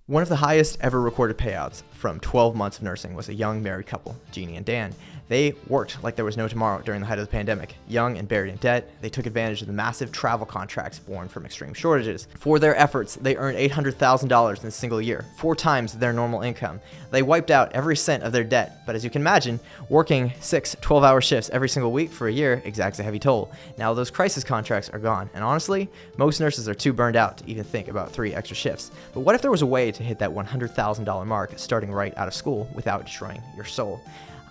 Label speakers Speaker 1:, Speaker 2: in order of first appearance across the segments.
Speaker 1: One of the highest ever recorded payouts from 12 months of nursing was a young married couple, Jeannie and Dan. They worked like there was no tomorrow during the height of the pandemic. Young and buried in debt, they took advantage of the massive travel contracts born from extreme shortages. For their efforts, they earned $800,000 in a single year, 4 times their normal income. They wiped out every cent of their debt, but as you can imagine, working 6 12-hour shifts every single week for a year exacts a heavy toll. Now those crisis contracts are gone, and honestly, most nurses are too burned out to even think about 3 extra shifts. But what if there was a way to hit that $100,000 mark starting right out of school without destroying your soul?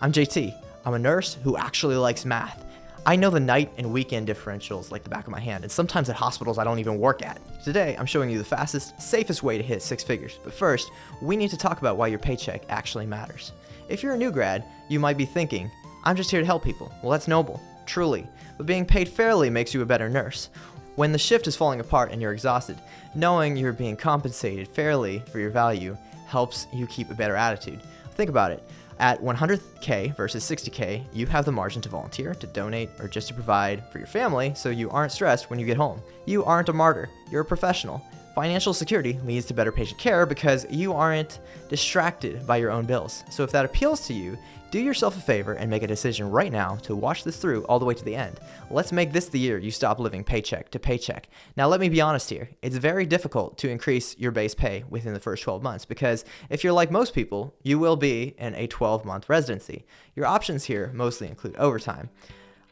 Speaker 1: I'm JT. I'm a nurse who actually likes math. I know the night and weekend differentials like the back of my hand, and sometimes at hospitals I don't even work at. Today, I'm showing you the fastest, safest way to hit 6 figures. But first, we need to talk about why your paycheck actually matters. If you're a new grad, you might be thinking, I'm just here to help people. Well, that's noble, truly. But being paid fairly makes you a better nurse. When the shift is falling apart and you're exhausted, knowing you're being compensated fairly for your value helps you keep a better attitude. Think about it. At $100K versus $60K, you have the margin to volunteer, to donate, or just to provide for your family so you aren't stressed when you get home. You aren't a martyr, you're a professional. Financial security leads to better patient care because you aren't distracted by your own bills. So if that appeals to you, do yourself a favor and make a decision right now to watch this through all the way to the end. Let's make this the year you stop living paycheck to paycheck. Now let me be honest here, it's very difficult to increase your base pay within the first 12 months because if you're like most people, you will be in a 12-month residency. Your options here mostly include overtime.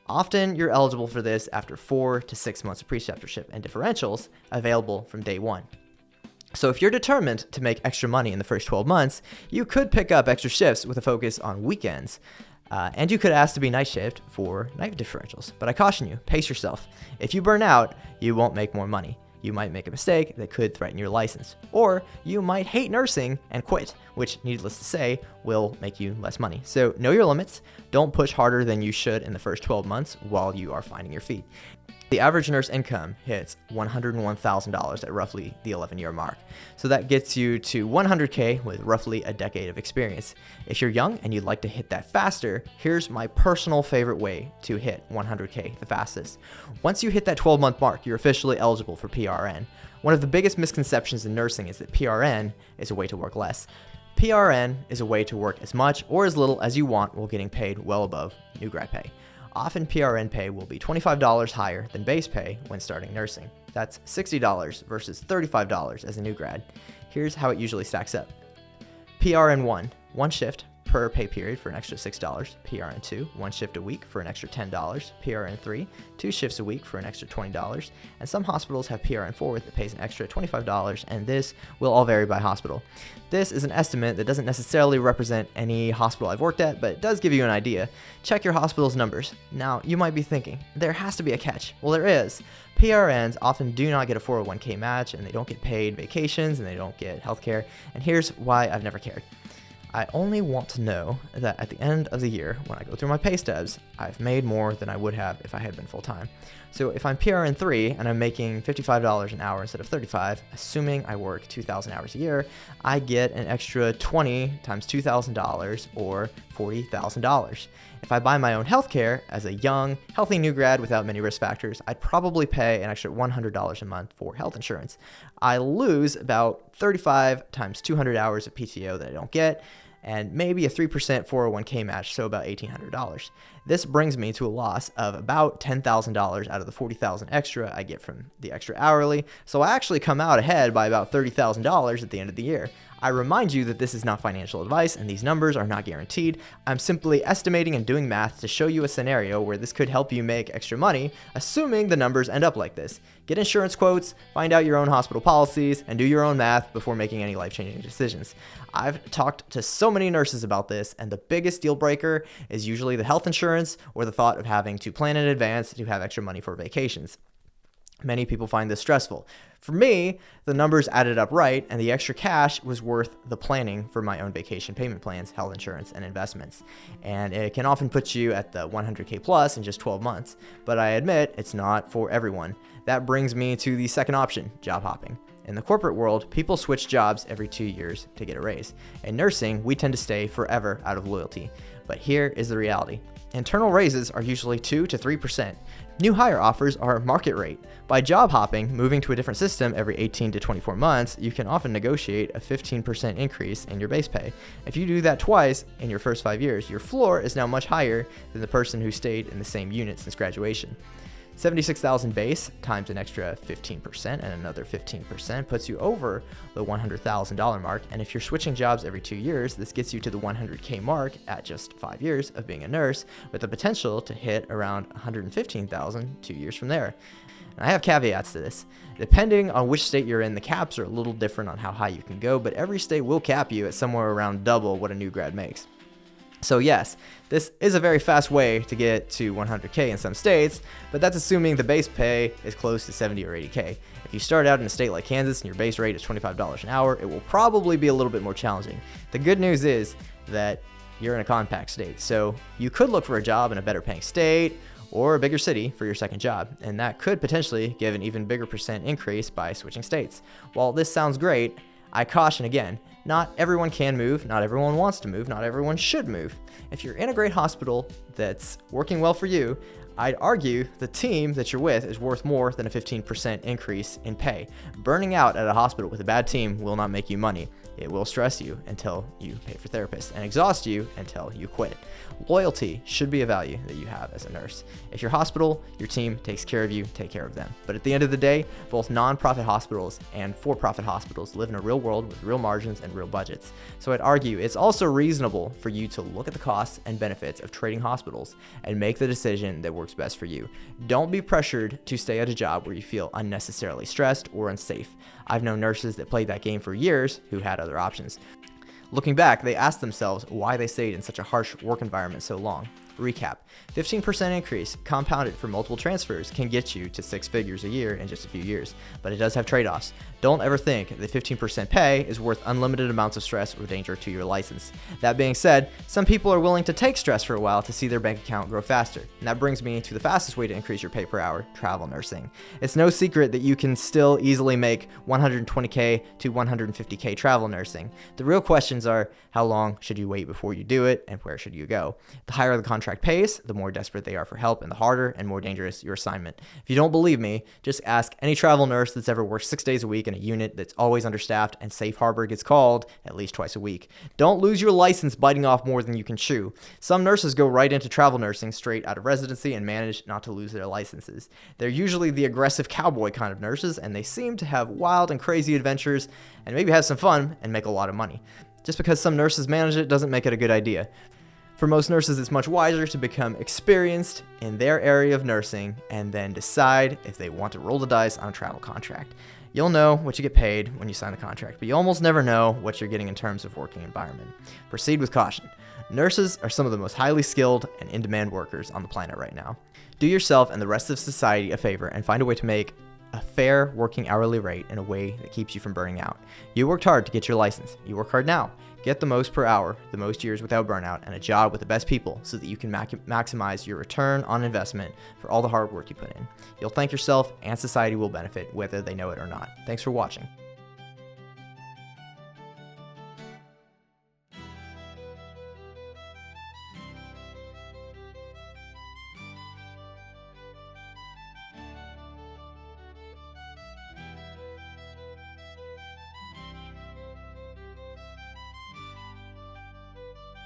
Speaker 1: Often you're eligible for this after 4 to 6 months of preceptorship and differentials available from day one. So if you're determined to make extra money in the first 12 months, you could pick up extra shifts with a focus on weekends. And you could ask to be night shift for night differentials. But I caution you, pace yourself. If you burn out, you won't make more money. You might make a mistake that could threaten your license. Or you might hate nursing and quit, which, needless to say, will make you less money. So know your limits. Don't push harder than you should in the first 12 months while you are finding your feet. The average nurse income hits $101,000 at roughly the 11-year mark. So that gets you to $100K with roughly a decade of experience. If you're young and you'd like to hit that faster, here's my personal favorite way to hit $100K the fastest. Once you hit that 12-month mark, you're officially eligible for PRN. One of the biggest misconceptions in nursing is that PRN is a way to work less. PRN is a way to work as much or as little as you want while getting paid well above new grad pay. Often PRN pay will be $25 higher than base pay when starting nursing. That's $60 versus $35 as a new grad. Here's how it usually stacks up. PRN 1 shift per pay period for an extra $6. PRN 2, 1 shift a week for an extra $10. PRN 3, 2 shifts a week for an extra $20. And some hospitals have PRN 4 that pays an extra $25, and this will all vary by hospital. This is an estimate that doesn't necessarily represent any hospital I've worked at, but it does give you an idea. Check your hospital's numbers. Now, you might be thinking, there has to be a catch. Well, there is. PRNs often do not get a 401k match, and they don't get paid vacations, and they don't get healthcare. And here's why I've never cared. I only want to know that at the end of the year, when I go through my pay stubs, I've made more than I would have if I had been full-time. So if I'm PRN 3 and I'm making $55 an hour instead of $35, assuming I work 2,000 hours a year, I get an extra 20 times $2,000 or $40,000. If I buy my own healthcare as a young, healthy new grad without many risk factors, I'd probably pay an extra $100 a month for health insurance. I lose about 35 times 200 hours of PTO that I don't get, and maybe a 3% 401k match, so about $1,800. This brings me to a loss of about $10,000 out of the $40,000 extra I get from the extra hourly, so I actually come out ahead by about $30,000 at the end of the year. I remind you that this is not financial advice and these numbers are not guaranteed. I'm simply estimating and doing math to show you a scenario where this could help you make extra money, assuming the numbers end up like this. Get insurance quotes, find out your own hospital policies, and do your own math before making any life-changing decisions. I've talked to so many nurses about this, and the biggest deal breaker is usually the health insurance or the thought of having to plan in advance to have extra money for vacations. Many people find this stressful. For me, the numbers added up right, and the extra cash was worth the planning for my own vacation payment plans, health insurance, and investments. And it can often put you at the 100K plus in just 12 months. But I admit it's not for everyone. That brings me to the second option, job hopping. In the corporate world, people switch jobs every 2 years to get a raise. In nursing, we tend to stay forever out of loyalty. But here is the reality. Internal raises are usually 2 to 3%. New hire offers are market rate. By job hopping, moving to a different system every 18 to 24 months, you can often negotiate a 15% increase in your base pay. If you do that twice in your first 5 years, your floor is now much higher than the person who stayed in the same unit since graduation. 76,000 base times an extra 15% and another 15% puts you over the $100,000 mark. And if you're switching jobs every 2 years, this gets you to the $100K mark at just 5 years of being a nurse, with the potential to hit around $115,000 2 years from there. And I have caveats to this. Depending on which state you're in, the caps are a little different on how high you can go, but every state will cap you at somewhere around double what a new grad makes. So yes, this is a very fast way to get to 100K in some states, but that's assuming the base pay is close to 70 or 80K. If you start out in a state like Kansas and your base rate is $25 an hour, it will probably be a little bit more challenging. The good news is that you're in a compact state, so you could look for a job in a better paying state or a bigger city for your second job, and that could potentially give an even bigger percent increase by switching states. While this sounds great, I caution again, not everyone can move, not everyone wants to move, not everyone should move. If you're in a great hospital that's working well for you, I'd argue the team that you're with is worth more than a 15% increase in pay. Burning out at a hospital with a bad team will not make you money. It will stress you until you pay for therapists and exhaust you until you quit. Loyalty should be a value that you have as a nurse. If your hospital, your team takes care of you, take care of them. But at the end of the day, both nonprofit hospitals and for-profit hospitals live in a real world with real margins and real budgets. So I'd argue it's also reasonable for you to look at the costs and benefits of trading hospitals and make the decision that works best for you. Don't be pressured to stay at a job where you feel unnecessarily stressed or unsafe. I've known nurses that played that game for years who had other options. Looking back, they asked themselves why they stayed in such a harsh work environment so long. Recap: 15% increase compounded for multiple transfers can get you to 6 figures a year in just a few years, but it does have trade-offs. Don't ever think that 15% pay is worth unlimited amounts of stress or danger to your license. That being said, some people are willing to take stress for a while to see their bank account grow faster. And that brings me to the fastest way to increase your pay per hour: travel nursing. It's no secret that you can still easily make $120K to $150K travel nursing. The real questions are, how long should you wait before you do it, and where should you go? The higher the contract pays, the more desperate they are for help, and the harder and more dangerous your assignment. If you don't believe me, just ask any travel nurse that's ever worked 6 days a week in a unit that's always understaffed and safe harbor gets called at least twice a week. Don't lose your license biting off more than you can chew. Some nurses go right into travel nursing straight out of residency and manage not to lose their licenses. They're usually the aggressive cowboy kind of nurses, and they seem to have wild and crazy adventures and maybe have some fun and make a lot of money. Just because some nurses manage it doesn't make it a good idea. For most nurses, it's much wiser to become experienced in their area of nursing and then decide if they want to roll the dice on a travel contract. You'll know what you get paid when you sign the contract, but you almost never know what you're getting in terms of working environment. Proceed with caution. Nurses are some of the most highly skilled and in-demand workers on the planet right now. Do yourself and the rest of society a favor and find a way to make a fair working hourly rate in a way that keeps you from burning out. You worked hard to get your license. You work hard now. Get the most per hour, the most years without burnout, and a job with the best people so that you can maximize your return on investment for all the hard work you put in. You'll thank yourself, and society will benefit whether they know it or not. Thanks for watching.